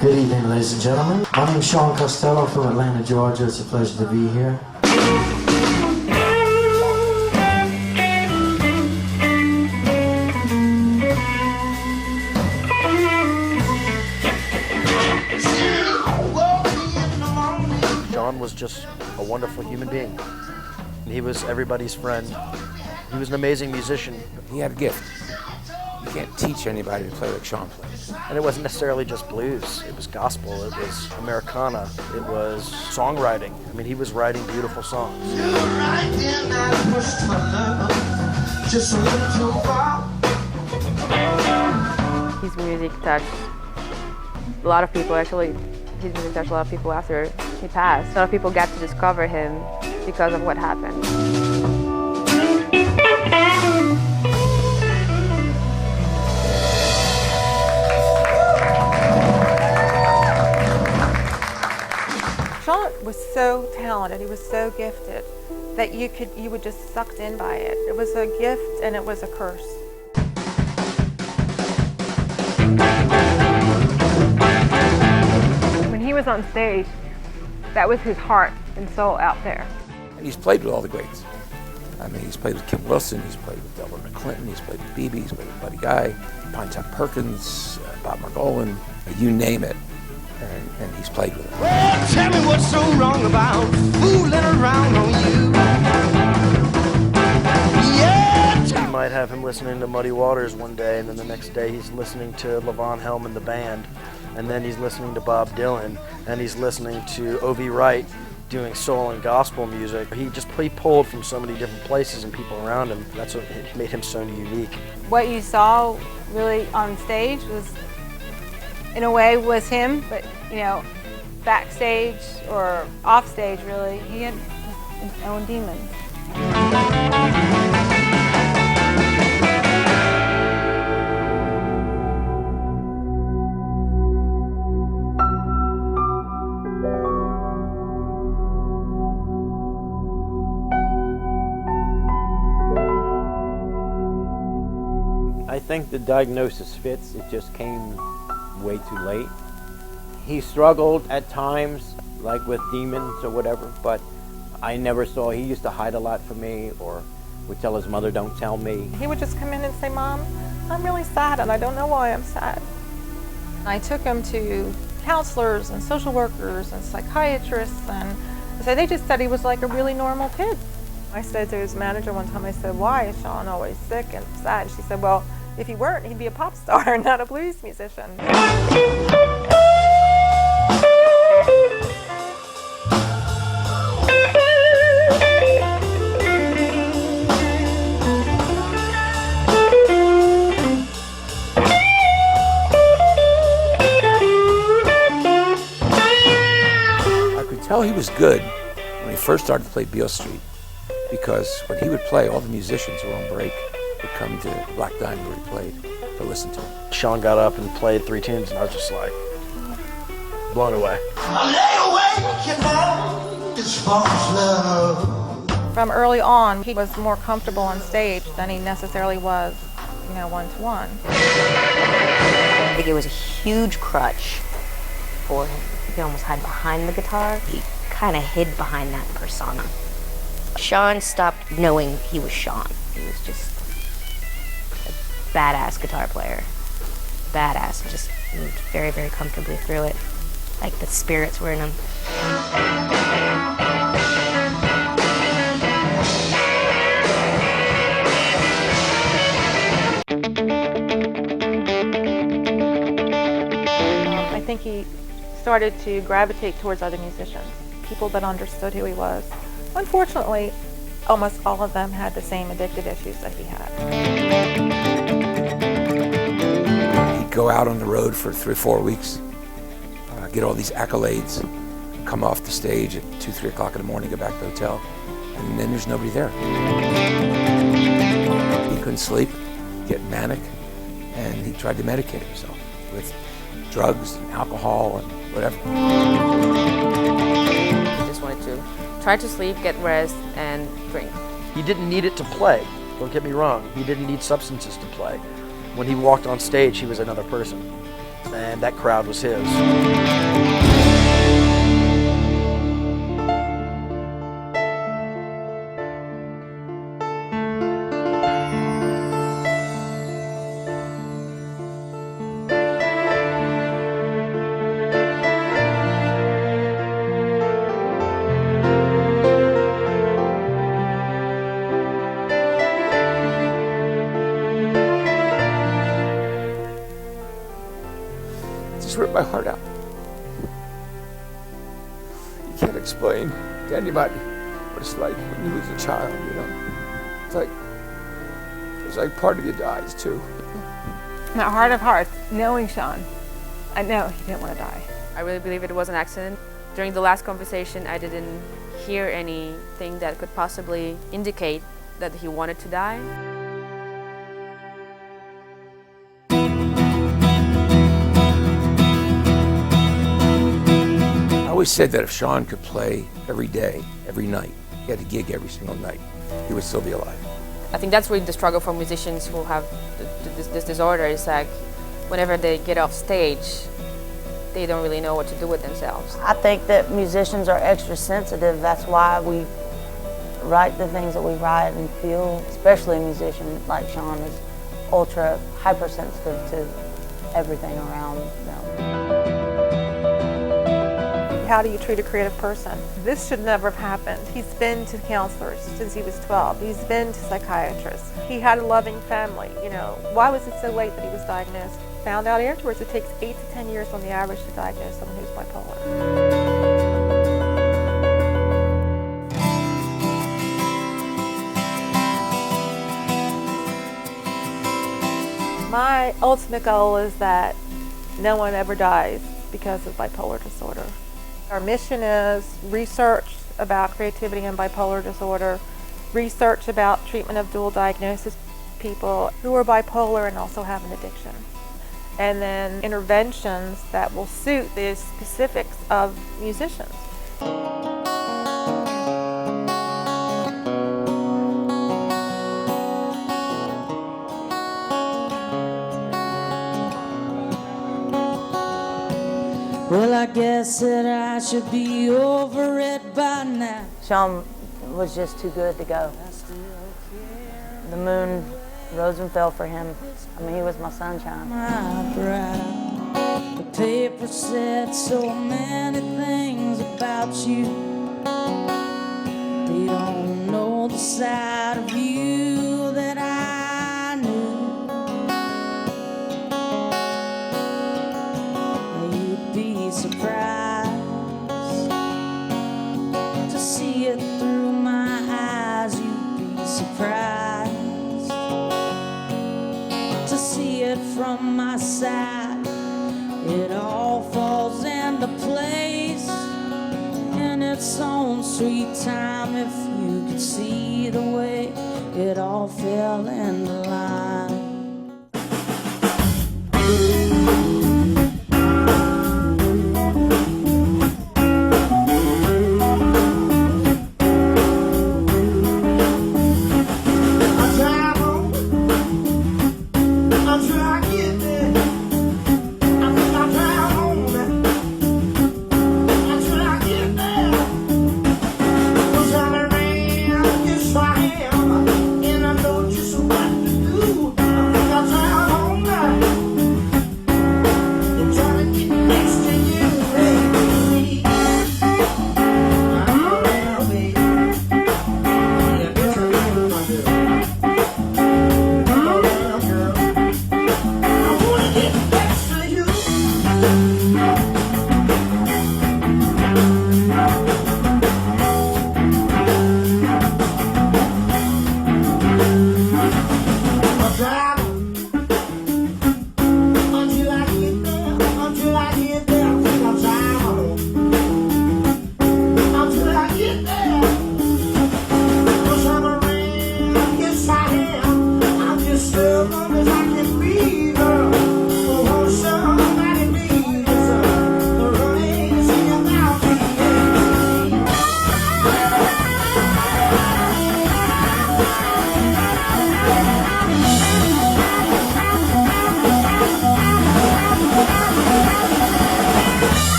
Good evening, ladies and gentlemen. My name is Sean Costello from Atlanta, Georgia. It's a pleasure to be here. Sean was just a wonderful human being. He was everybody's friend. He was an amazing musician. He had a gift. You can't teach anybody to play like Sean plays. And it wasn't necessarily just blues. It was gospel. It was Americana. It was songwriting. I mean, he was writing beautiful songs. His music touched a lot of people. Actually, his music touched a lot of people after he passed. A lot of people got to discover him because of what happened. Sean was so talented, he was so gifted that you were just sucked in by it. It was a gift and it was a curse. When he was on stage, that was his heart and soul out there. And he's played with all the greats. I mean, he's played with Kim Wilson, he's played with Delbert McClinton, he's played with BB, he's played with Buddy Guy, Pontoon Perkins, Bob Margolin, you name it. And he's played with him. Well, tell me what's so wrong about fooling around on you. Yeah. You might have him listening to Muddy Waters one day, and then the next day he's listening to Levon Helm and the band, and then he's listening to Bob Dylan, and he's listening to O.V. Wright doing soul and gospel music. He pulled from so many different places and people around him. That's what made him so unique. What you saw really on stage was, in a way, was him, but backstage or off stage, really, he had his own demons. I think the diagnosis fits. It just came way too late. He struggled at times, like with demons or whatever, but I never saw. He used to hide a lot from me, or would tell his mother, "Don't tell me." He would just come in and say, "Mom, I'm really sad and I don't know why I'm sad." I took him to counselors and social workers and psychiatrists, and so they just said he was like a really normal kid. I said to his manager one time, I said, "Why is Sean always sick and sad?" She said, "Well, if he weren't, he'd be a pop star, not a blues musician." I could tell he was good when he first started to play Beale Street, because when he would play, all the musicians who were on break would come to Black Diamond where he played to listen to him. Sean got up and played 3 tunes, and I was just like blown away. From early on, he was more comfortable on stage than he necessarily was, one-to-one. I think it was a huge crutch for him. He could almost hide behind the guitar. He kind of hid behind that persona. Sean stopped knowing he was Sean. He was just a badass guitar player. Badass, just moved very, very comfortably through it. Like the spirits were in him. I think he started to gravitate towards other musicians, people that understood who he was. Unfortunately, almost all of them had the same addictive issues that he had. He'd go out on the road for 3 or 4 weeks, get all these accolades, come off the stage at 2, 3 o'clock in the morning, go back to the hotel, and then there's nobody there. He couldn't sleep, get manic, and he tried to medicate himself with drugs and alcohol and whatever. He just wanted to try to sleep, get rest, and drink. He didn't need it to play. Don't get me wrong. He didn't need substances to play. When he walked on stage, he was another person. and that crowd was his. Just ripped my heart out. You can't explain to anybody what it's like when you lose a child, you know. It's like part of you dies too. My heart of hearts, knowing Sean, I know he didn't want to die. I really believe it was an accident. During the last conversation, I didn't hear anything that could possibly indicate that he wanted to die. I always said that if Sean could play every day, every night, he had a gig every single night, he would still be alive. I think that's really the struggle for musicians who have this disorder. Is like whenever they get off stage, they don't really know what to do with themselves. I think that musicians are extra sensitive. That's why we write the things that we write and feel, especially a musician like Sean is ultra hypersensitive to everything around them. How do you treat a creative person? This should never have happened. He's been to counselors since he was 12. He's been to psychiatrists. He had a loving family, you know. Why was it so late that he was diagnosed? Found out afterwards it takes 8 to 10 years on the average to diagnose someone who's bipolar. My ultimate goal is that no one ever dies because of bipolar disorder. Our mission is research about creativity and bipolar disorder, research about treatment of dual diagnosis people who are bipolar and also have an addiction, and then interventions that will suit the specifics of musicians. Well, I guess that I should be over it by now. Sean was just too good to go. The moon rose and fell for him. I mean, he was my sunshine. My brow. The paper said so many things about you. They don't know the side of you that I knew. You'd be surprised to see it through my eyes. You'd be surprised to see it from my side. It all falls into place in its own sweet time. If you could see the way it all fell into line.